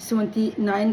79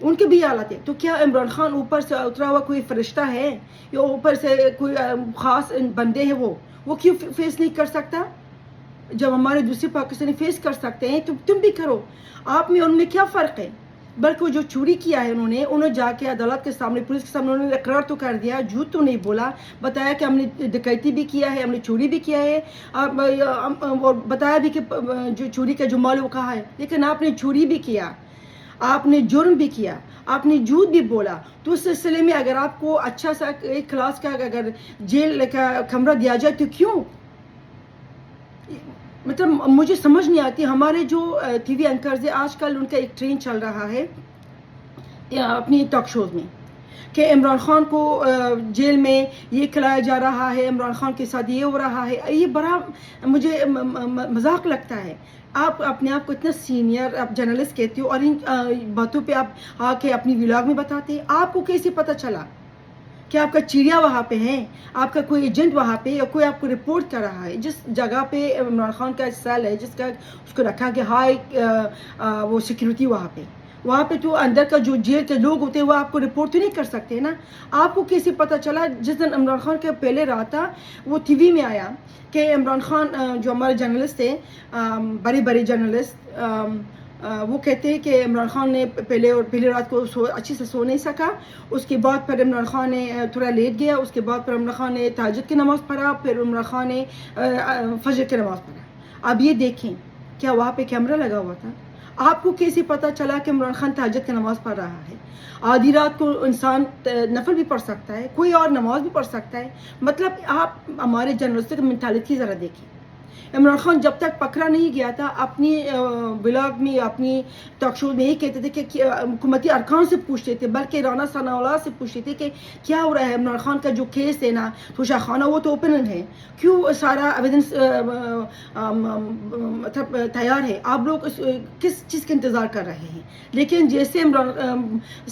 ان کے بھی حالت ہے. تو کیا عمران خان اوپر سے اترا ہوا کوئی فرشتہ ہے یا اوپر سے کوئی خاص بندے ہیں؟ وہ کیوں فیس نہیں کر سکتا؟ جب ہمارے دوسرے پاکستانی فیس کر سکتے ہیں تو تم بھی کرو. آپ میں ان میں کیا فرق ہے؟ بلکہ وہ جو چوری کیا ہے انہوں جا کے عدالت کے سامنے پولیس کے سامنے انہوں نے اقرار تو کر دیا, جھوٹ تو نہیں بولا, بتایا کہ ہم نے ڈکیتی بھی کیا ہے, ہم نے چوری بھی کیا ہے, اور بتایا بھی کہ جو چوری کا جو مال وہ کہا ہے. لیکن آپ نے چوری بھی کیا, آپ نے جرم بھی کیا, آپ نے جھوٹ بھی بولا. تو اس سلسلے میں اگر آپ کو اچھا سا ایک کلاس کا اگر جیل کا کمرہ دیا جائے تو کیوں؟ مطلب مجھے سمجھ نہیں آتی. ہمارے جو ٹی وی اینکرز ہیں آج کل ان کا ایک ٹرین چل رہا ہے اپنی ٹاک شوز میں کہ عمران خان کو جیل میں یہ کھلایا جا رہا ہے, عمران خان کے ساتھ یہ ہو رہا ہے. یہ بڑا مجھے مذاق لگتا ہے. آپ اپنے آپ کو اتنا سینئر آپ جرنلسٹ کہتے ہو اور ان باتوں پہ آپ آ کے اپنی ولاگ میں بتاتے ہیں. آپ کو کیسے پتہ چلا کہ آپ کا چڑیا وہاں پہ ہے, آپ کا کوئی ایجنٹ وہاں پہ یا کوئی آپ کو رپورٹ کر رہا ہے؟ جس جگہ پہ عمران خان کا سیل ہے, جس کا اس کو رکھا کہ ہائی وہ سیکیورٹی وہاں پہ تو اندر کا جو جیل کے لوگ ہوتے ہیں وہ آپ کو رپورٹ تو نہیں کر سکتے نا. آپ کو کیسے پتہ چلا؟ جس دن عمران خان کے پہلے رات تھا وہ ٹی وی میں آیا کہ عمران خان جو ہمارے جرنلسٹ ہیں بڑے جرنلسٹ وہ کہتے ہیں کہ عمران خان نے پہلے رات کو اچھے سے سو نہیں سکا. اس کے بعد پھر عمران خان نے تھوڑا لیٹ گیا, اس کے بعد پھر عمران خان نے تہجد کی نماز پڑھا, پھر عمران خان نے فجر کی نماز پڑھا. اب یہ دیکھیں کیا وہاں پہ کیمرہ لگا ہوا تھا؟ آپ کو کیسے پتہ چلا کہ عمران خان تہجد کی نماز پڑھ رہا ہے؟ آدھی رات کو انسان نفل بھی پڑھ سکتا ہے, کوئی اور نماز بھی پڑھ سکتا ہے. مطلب آپ ہمارے جرنلسٹ کی مینٹالٹی ذرا دیکھیں. عمران خان جب تک پکڑا نہیں گیا تھا اپنی ولاگ میں اپنی ٹاک شو میں یہی کہتے تھے کہ حکومتی ارکان سے پوچھتے تھے, بلکہ رانا ثناء اللہ سے پوچھتے تھے کہ کیا ہو رہا ہے. عمران خان کا جو کیس ہے نا توشہ خانہ وہ تو اوپن ہے, کیوں سارا ایویڈنس مطلب تیار ہے, آپ لوگ کس چیز کا انتظار کر رہے ہیں؟ لیکن جیسے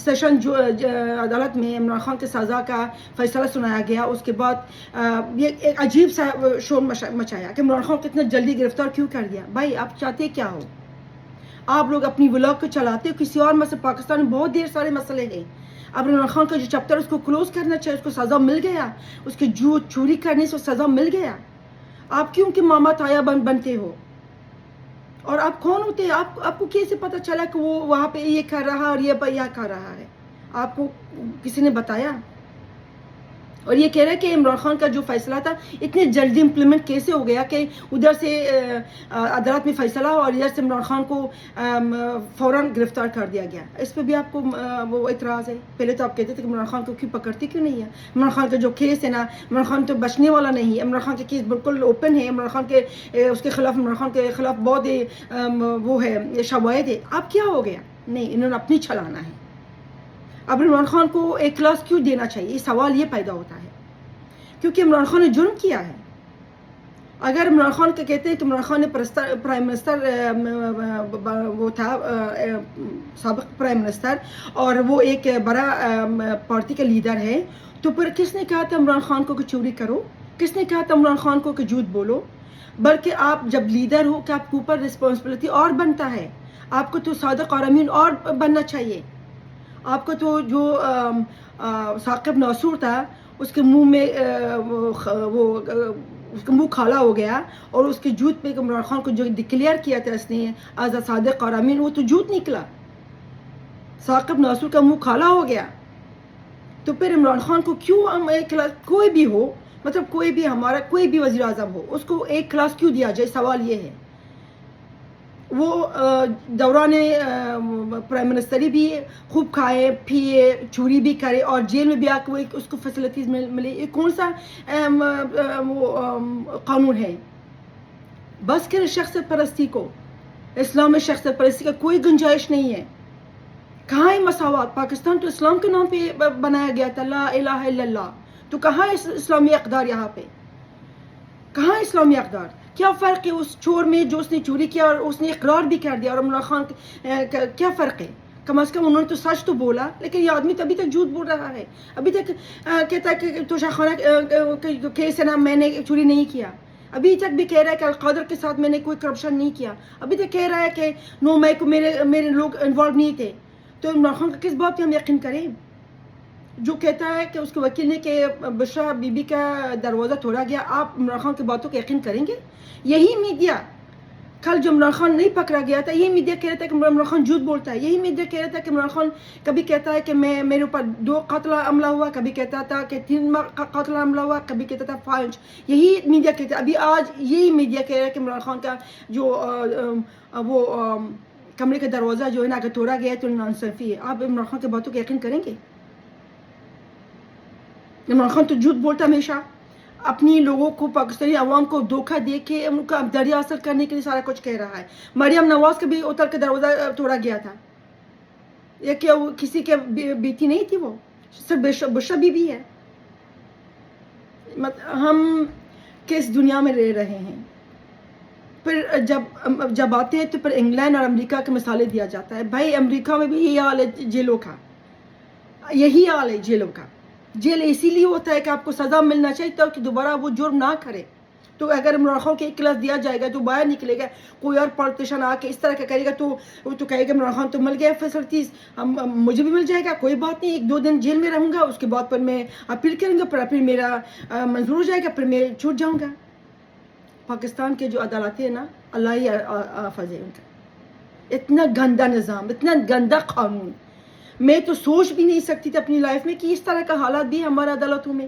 سیشن جو عدالت میں عمران خان کے سزا کا فیصلہ سنایا گیا, اس کے بعد یہ ایک عجیب سا شور مچایا کہ عمران خان اتنا جلدی گرفتار کیوں کر دیا. بھائی آپ چاہتے کیا ہو؟ آپ لوگ اپنی ولاگ کو چلاتے ہو کسی اور مسئلے. پاکستان میں بہت ڈھیر سارے مسئلے ہیں. اب عمران خان کا جو چیپٹر اس کو کلوز کرنا چاہیے, اس کو سزا مل گیا, اس کے چوری کرنے سے سزا مل گیا. آپ کیوں کہ ماما تایا بنتے ہو؟ اور آپ کون ہوتے ہیں؟ آپ کو کیسے پتہ چلا کہ وہ وہاں پہ یہ کر رہا اور یہ کر رہا ہے؟ آپ کو کسی نے بتایا؟ اور یہ کہہ رہا ہے کہ عمران خان کا جو فیصلہ تھا اتنے جلدی امپلیمنٹ کیسے ہو گیا کہ ادھر سے عدالت میں فیصلہ اور ادھر سے عمران خان کو فوراً گرفتار کر دیا گیا. اس پہ بھی آپ کو وہ اعتراض ہے. پہلے تو آپ کہتے تھے کہ عمران خان کو کیوں پکڑتے کیوں نہیں ہے؟ عمران خان کا جو کیس ہے نا, عمران خان تو بچنے والا نہیں ہے. عمران خان کے کیس بالکل اوپن ہے. عمران خان کے اس کے خلاف عمران خان کے خلاف بہت وہ ہے شواہد ہے. اب کیا ہو گیا؟ نہیں, انہوں نے اپنی چلانا ہے. اب عمران خان کو ایک کلاس کیوں دینا چاہیے؟ یہ سوال یہ پیدا ہوتا ہے کیونکہ عمران خان نے جرم کیا ہے. اگر عمران خان کے کہتے ہیں کہ عمران خان نے پرائم منسٹر وہ تھا سابق پرائم منسٹر اور وہ ایک بڑا پارٹی کا لیڈر ہے, تو پھر کس نے کہا تھا عمران خان کو کہ چوری کرو؟ کس نے کہا تھا عمران خان کو کہ جھوٹ بولو؟ بلکہ آپ جب لیڈر ہو کہ آپ کے اوپر رسپانسبلٹی اور بنتا ہے. آپ کو تو صادق اور امین اور بننا چاہیے. آپ کو تو جو ثاقب ناصر تھا اس کے منہ میں وہ اس کا منہ کھالا ہو گیا, اور اس کے جھوٹ پہ عمران خان کو جو ڈکلیئر کیا تھا اس نے ایز اے صادق اور امین, وہ تو جھوٹ نکلا. ثاقب ناصر کا منہ کھالا ہو گیا. تو پھر عمران خان کو کیوں ہم ایک کلاس, کوئی بھی ہو, مطلب کوئی بھی ہمارا کوئی بھی وزیر اعظم ہو, اس کو ایک کلاس کیوں دیا جائے؟ سوال یہ ہے. وہ دوران پرائم منسٹری بھی خوب کھائے پیے, چوری بھی کرے, اور جیل میں بھی آ کے اس کو فیسلٹیز ملے. یہ کون سا قانون ہے؟ بس کرے شخصیت پرستی کو. اسلام میں شخصیت پرستی کا کوئی گنجائش نہیں ہے. کہاں ہے مساوات؟ پاکستان تو اسلام کے نام پہ بنایا گیا تھا, لا الہ الا اللہ. تو کہاں ہے اسلامی اقدار؟ یہاں پہ کہاں ہے اسلامی اقدار؟ کیا فرق ہے اس چور میں جو اس نے چوری کیا اور اس نے اقرار بھی کر دیا, اور عمران خان کیا فرق ہے؟ کم از کم انہوں نے تو سچ تو بولا. لیکن یہ آدمی تو ابھی تک جھوٹ بول رہا ہے. ابھی تک کہتا ہے کہ توشہ خانہ کیس ہے نا, میں نے چوری نہیں کیا. ابھی تک بھی کہہ رہا ہے کہ القادر کے ساتھ میں نے کوئی کرپشن نہیں کیا. ابھی تک کہہ رہا ہے کہ 9 مئی کو میرے لوگ انوالو نہیں تھے. تو عمران خان کا کس بات پہ ہم یقین کریں؟ جو کہتا ہے کہ اس کے وکیل نے کہ بشرا بی بی کا دروازہ توڑا گیا، آپ عمران خان کی باتوں کو یقین کریں گے؟ یہی میڈیا کل جو عمران خان نہیں پکڑا گیا تھا، یہی میڈیا کہہ رہا تھا کہ عمران خان جھوٹ بولتا ہے، یہی میڈیا کہہ رہا تھا کہ عمران خان کبھی کہتا ہے کہ میرے اوپر 2 قتل حملہ ہوا، کبھی کہتا تھا کہ 3 قتل حملہ ہوا، کبھی کہتا تھا 5. یہی میڈیا کہتا ہے. ابھی آج یہی میڈیا کہہ رہا ہے کہ عمران خان کا جو وہ کمرے کا دروازہ جو ہے نا اگر توڑا گیا ہے تو ناانصافی ہے. آپ عمران خان کی باتوں کو یقین کریں گے؟ عمران خان تو جھوٹ بولتا ہمیشہ، اپنی لوگوں کو، پاکستانی عوام کو دھوکہ دے کے ان کا دریا حاصل کرنے کے لیے سارا کچھ کہہ رہا ہے. مریم نواز کا بھی اتر کے دروازہ توڑا گیا تھا، یہ کیا وہ کسی کے بیٹی نہیں تھی؟ وہ صرف بشرا بی بی ہے. ہم کس دنیا میں رہ رہے ہیں؟ پھر جب آتے ہیں تو پھر انگلینڈ اور امریکہ کے مثالیں دیا جاتا ہے. بھائی امریکہ میں بھی یہی حال ہے جیلوں کا، یہی حال ہے جیلوں کا. جیل اسی لیے ہوتا ہے کہ آپ کو سزا ملنا چاہیے تاکہ دوبارہ وہ جرم نہ کرے. تو اگر عمران خان کے ایک کلاس دیا جائے گا تو باہر نکلے گا، کوئی اور پالیٹیشن آ کے اس طرح کا کرے گا تو وہ تو کہے گا عمران خان تو مل گیا فیسلٹیز، مجھے بھی مل جائے گا، کوئی بات نہیں، 1-2 دن جیل میں رہوں گا، اس کے بعد پھر میں اپیل کروں گا، پھر اپیل میرا منظور ہو جائے گا، پھر میں چھوٹ جاؤں گا. پاکستان کے جو عدالتیں ہیں نا، اللہ ہی حافظ ہے ان کا. اتنا گندا نظام، اتنا گندا قانون، میں تو سوچ بھی نہیں سکتی تھی اپنی لائف میں کہ اس طرح کا حالات بھی ہمارے عدالتوں میں.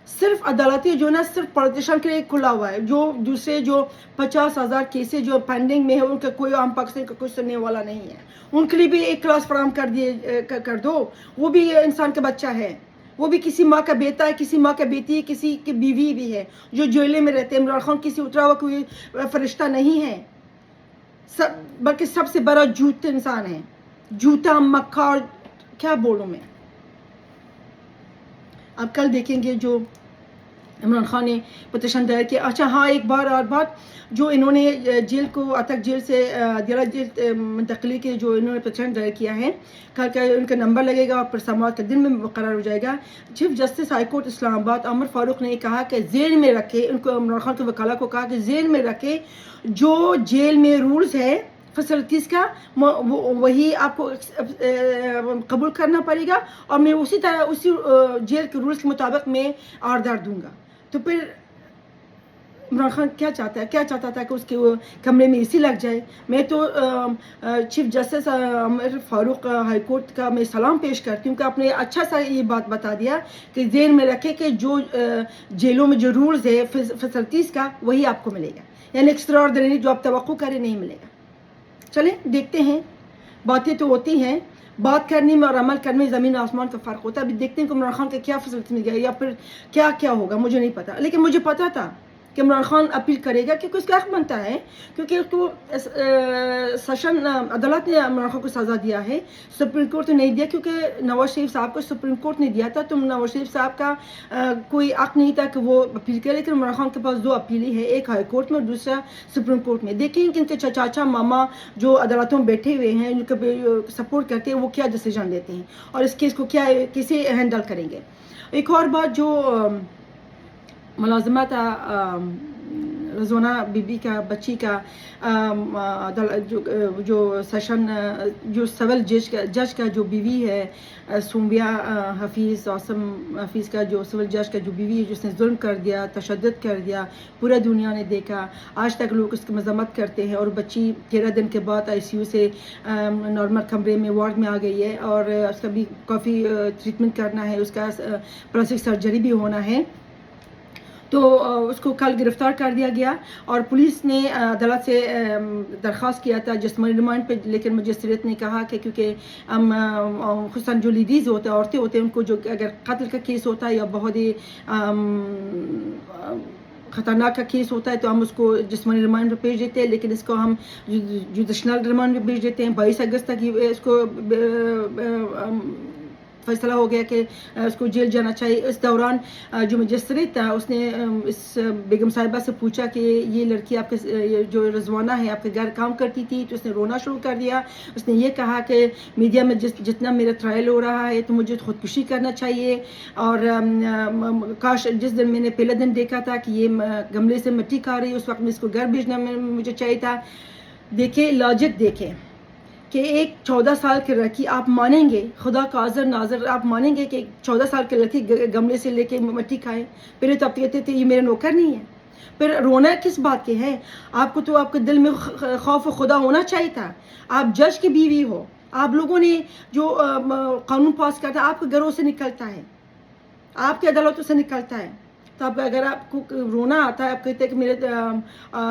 صرف عدالتیں جو نا صرف پالیٹیشن کے لیے کھلا ہوا ہے. جو دوسرے جو 50,000 کیسیں جو پینڈنگ میں ہے ان کا کوئی عام پاکستانی کا کوئی سننے والا نہیں ہے. ان کے لیے بھی ایک کلاس فراہم کر دو. وہ بھی انسان کا بچہ ہے، وہ بھی کسی ماں کا بیٹا ہے، کسی ماں کا بیٹی ہے، کسی کی بیوی بھی ہے جو جیلے میں رہتے ہیں. عمران خان کسی اترا ہوا کوئی فرشتہ نہیں ہے، بلکہ سب سے بڑا جھوٹ انسان ہے. جھوٹا مکار، کیا بولوں میں. آپ کل دیکھیں گے جو عمران خان نے پٹیشن دائر کیا. اچھا ہاں، ایک بار اور بات، جو انہوں نے جیل کو اتک جیل سے دیرہ جیل منتقلی کے جو انہوں نے پٹیشن دائر کیا ہے، کل کا ان کا نمبر لگے گا اور پھر سماعت کے دن میں مقرر ہو جائے گا. چیف جسٹس ہائی کورٹ اسلام آباد عمر فاروق نے کہا کہ ذہن میں رکھے، ان کو عمران خان کے وکلا کو کہا کہ ذہن میں رکھے جو جیل میں رولز ہے فیسلٹیز کا وہی آپ کو قبول کرنا پڑے گا، اور میں اسی طرح اسی جیل کے رولز کے مطابق میں آردر دوں گا. تو پھر عمران خان کیا چاہتا تھا کہ اس کے کمرے میں اسی لگ جائے. میں تو چیف جسٹس عمر فاروق ہائی کورٹ کا میں سلام پیش کرتی ہوں کہ آپ نے اچھا سا یہ بات بتا دیا کہ ذہن میں رکھے کہ جو جیلوں میں جو رولز ہے فیسلٹیز کا وہی آپ کو ملے گا، یعنی ایکسٹرا آرڈنری جو آپ توقع کریں نہیں ملے گا. چلیں دیکھتے ہیں، باتیں تو ہوتی ہیں، بات کرنے میں اور عمل کرنے میں زمین آسمان کا فرق ہوتا ہے. ابھی دیکھتے ہیں کہ عمران خان کا کیا فیصلہ مل گیا یا پھر کیا ہوگا، مجھے نہیں پتا. لیکن مجھے پتا تھا کہ عمران خان اپیل کرے گا کیونکہ اس کا حق بنتا ہے، کیونکہ اس کو سیشن عدالت نے عمران خان کو سزا دیا ہے، سپریم کورٹ نے نہیں دیا، کیونکہ نواز شریف صاحب کو سپریم کورٹ نے دیا تھا. تو نواز شریف صاحب کا کوئی حق نہیں تھا کہ وہ اپیل کرے. لیکن عمران خان کے پاس 2 اپیلی ہے، ایک ہائی کورٹ میں اور دوسرا سپریم کورٹ میں. دیکھیں کہ ان کے چاچا ماما جو عدالتوں میں بیٹھے ہوئے ہیں، ان کو سپورٹ کرتے ہیں، وہ کیا ڈیسیجن لیتے ہیں اور اس کیس کو کیسے ہینڈل کریں گے. ایک اور بات، جو ملازمت رضوانہ بی بی کا بچی کا جو سیشن جو سول جج کا جو بیوی ہے سومبیا حفیظ، عاصم حفیظ کا جو سول جج کا جو بیوی ہے جس نے ظلم کر دیا، تشدد کر دیا، پورا دنیا نے دیکھا. آج تک لوگ اس کی مذمت کرتے ہیں، اور بچی 13 دن کے بعد ICU سے نارمل کمرے میں وارڈ میں آ گئی ہے، اور اس کا بھی کافی ٹریٹمنٹ کرنا ہے، اس کا پلاسٹک سرجری بھی ہونا ہے. تو اس کو کل گرفتار کر دیا گیا، اور پولیس نے عدالت سے درخواست کیا تھا جسمانی ریمانڈ پہ. لیکن مجسٹریٹ نے کہا کہ کیونکہ ہم خصوصاً جو لیڈیز ہوتے ہیں، عورتیں ہوتے ہیں، ان کو جو اگر قتل کا کیس ہوتا ہے یا بہت ہی خطرناک کا کیس ہوتا ہے تو ہم اس کو جسمانی ریمانڈ پہ بھیج دیتے ہیں. لیکن اس کو ہم جوڈیشنل ریمانڈ پہ بھیج دیتے ہیں. 22 اگست تک اس کو فیصلہ ہو گیا کہ اس کو جیل جانا چاہیے. اس دوران جو مجسٹریٹ تھا اس نے اس بیگم صاحبہ سے پوچھا کہ یہ لڑکی آپ کے جو رضوانہ ہے آپ کے گھر کام کرتی تھی، تو اس نے رونا شروع کر دیا. اس نے یہ کہا کہ میڈیا میں جتنا میرا ٹرائل ہو رہا ہے تو مجھے خودکشی کرنا چاہیے، اور کاش جس دن میں نے پہلے دن دیکھا تھا کہ یہ گملے سے مٹی کھا رہی ہے، اس وقت میں اس کو گھر بھیجنا مجھے چاہیے تھا. دیکھیں لاجک، دیکھیں کہ ایک 14 سال کی لڑکی آپ مانیں گے خدا کا حاضر ناظر آپ مانیں گے کہ 14 سال کی لڑکی گملے سے لے کے مٹی کھائے؟ پہلے تو آپ کہتے تھے یہ میرا نوکر نہیں ہے. پھر رونا کس بات کے ہے؟ آپ کو تو آپ کے دل میں خوف خدا ہونا چاہیے تھا. آپ جج کی بیوی ہو. آپ لوگوں نے جو قانون پاس کرتا ہے آپ کے گھروں سے نکلتا ہے, آپ کے عدالتوں سے نکلتا ہے. تو اب اگر آپ کو رونا آتا ہے, آپ کہتے ہیں کہ میرے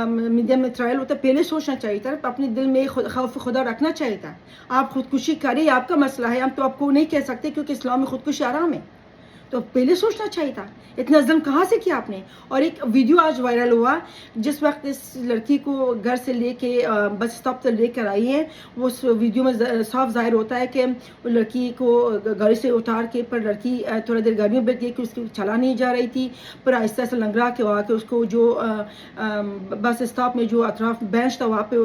میڈیا میں ٹرائل ہوتا ہے, پہلے سوچنا چاہیے تھا, اپنے دل میں خوف خدا رکھنا چاہیے تھا. آپ خودکشی کریں, آپ کا مسئلہ ہے, ہم تو آپ کو نہیں کہہ سکتے کیونکہ اسلام میں خودکشی حرام ہے. تو پہلے سوچنا چاہیے تھا. اتنا ظلم کہاں سے کیا آپ نے؟ اور ایک ویڈیو آج وائرل ہوا جس وقت اس لڑکی کو گھر سے لے کے بس اسٹاپ تک لے کر آئی ہے, وہ اس ویڈیو میں صاف ظاہر ہوتا ہے کہ وہ لڑکی کو گاڑی سے اتار کے, پر لڑکی تھوڑا دیر گاڑی میں بیٹھ گئی کہ اس کی چلا نہیں جا رہی تھی, پر آہستہ سے لنگڑا کے آ کے اس کو جو بس اسٹاپ میں جو اطراف بینچ تھا وہاں پہ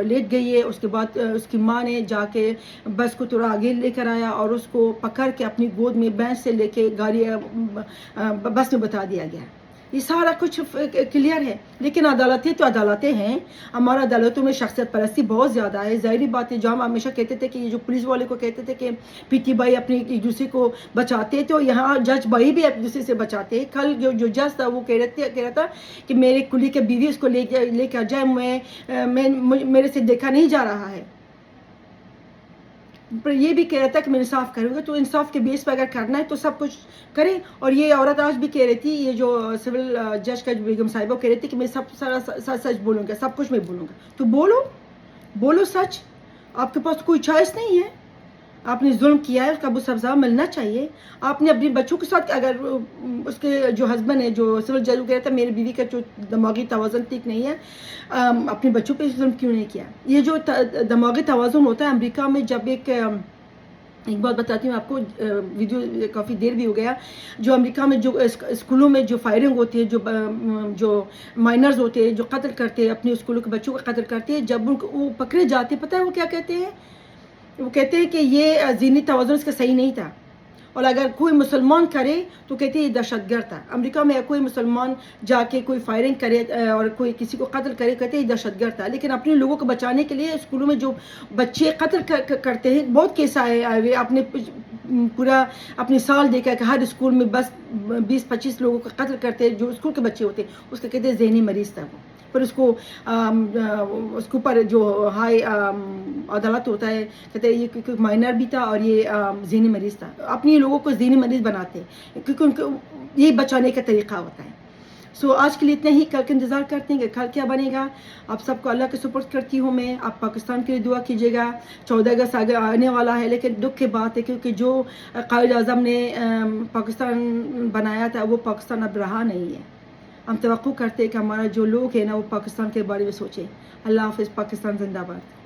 لیٹ گئی ہے. اس کے بعد اس کی ماں نے جا کے بس کو تھوڑا آگے لے کر آیا اور اس کو پکڑ کے اپنی گود میں بینچ سے لے کے گاڑی بس میں بتا دیا گیا. یہ سارا کچھ کلیئر ہے. لیکن عدالتیں تو عدالتیں ہیں. ہمارا عدالتوں میں شخصیت پرستی بہت زیادہ ہے. ظاہری بات ہے, جو ہم ہمیشہ کہتے تھے کہ یہ جو پولیس والے کو کہتے تھے کہ پی ٹی بھائی اپنے ایک دوسرے کو بچاتے, تو یہاں جج بھائی بھی ایک دوسرے سے بچاتے ہیں. کل جو جج تھا وہ کہہ رہا تھا کہ میرے کلی کے بیوی اس کو لے کر جائے, میرے سے دیکھا نہیں جا رہا ہے. پر یہ بھی کہہ رہا تھا کہ میں انصاف کروں گا. تو انصاف کے بیس پہ اگر کرنا ہے تو سب کچھ کریں. اور یہ عورت آج بھی کہہ رہی تھی, یہ جو سول جج کا بیگم صاحبہ کہہ رہی تھی کہ میں سب سارا سچ بولوں گا, سب کچھ میں بولوں گا. تو بولو سچ. آپ کے پاس کوئی چوائس نہیں ہے. آپ نے ظلم کیا ہے, اس کا سزا ملنا چاہیے. آپ نے اپنے بچوں کے ساتھ, اگر اس کے جو ہسبینڈ ہے جو سول جج کہہ رہا تھا میری بیوی کا جو دماغی توازن ٹھیک نہیں ہے, اپنے بچوں پہ ظلم کیوں نہیں کیا؟ یہ جو دماغی توازن ہوتا ہے امریکہ میں, جب ایک بات بتاتی ہوں آپ کو, ویڈیو کافی دیر بھی ہو گیا, جو امریکہ میں جو اسکولوں میں جو فائرنگ ہوتی ہے, جو مائنرز ہوتے ہیں جو قتل کرتے ہیں, اپنے اسکولوں کے بچوں کا قتل کرتے ہیں, جب وہ پکڑے جاتے ہیں پتہ ہے وہ کیا کہتے ہیں؟ وہ کہتے ہیں کہ یہ ذہنی توازن اس کا صحیح نہیں تھا, اور اگر کوئی مسلمان کرے تو کہتے ہیں یہ دہشت گرد تھا. امریکہ میں کوئی مسلمان جا کے کوئی فائرنگ کرے اور کوئی کسی کو قتل کرے, کہتے ہیں یہ دہشت گرد تھا. لیکن اپنے لوگوں کو بچانے کے لیے اسکولوں میں جو بچے قتل کرتے ہیں, بہت کیس آئے ہوئے, اپنے پورا اپنے سال دیکھا کہ ہر اسکول میں بس 20-25 لوگوں کا قتل کرتے ہیں جو اسکول کے بچے ہوتے ہیں. اس کا کہتے ہیں ذہنی مریض تھا وہ. پر اس کو کے اوپر جو ہائی عدالت ہوتا ہے کہتے ہیں یہ مائنر بھی تھا اور یہ ذہنی مریض تھا. اپنے لوگوں کو ذہنی مریض بناتے ہیں کیونکہ ان کو یہی بچانے کا طریقہ ہوتا ہے. سو آج کے لیے اتنا ہی. کل کا انتظار کرتے ہیں کہ کل کیا بنے گا. آپ سب کو اللہ کے سپرد کرتی ہوں میں. آپ پاکستان کے لیے دعا کیجیے گا. 14 اگست آگے آنے والا ہے, لیکن دکھ کی بات ہے کیونکہ جو قائد اعظم نے پاکستان بنایا تھا وہ پاکستان اب رہا نہیں ہے. ہم توقع کرتے ہیں کہ ہمارا جو لوگ ہیں نا وہ پاکستان کے بارے میں سوچیں. اللہ حافظ. پاکستان زندہ باد.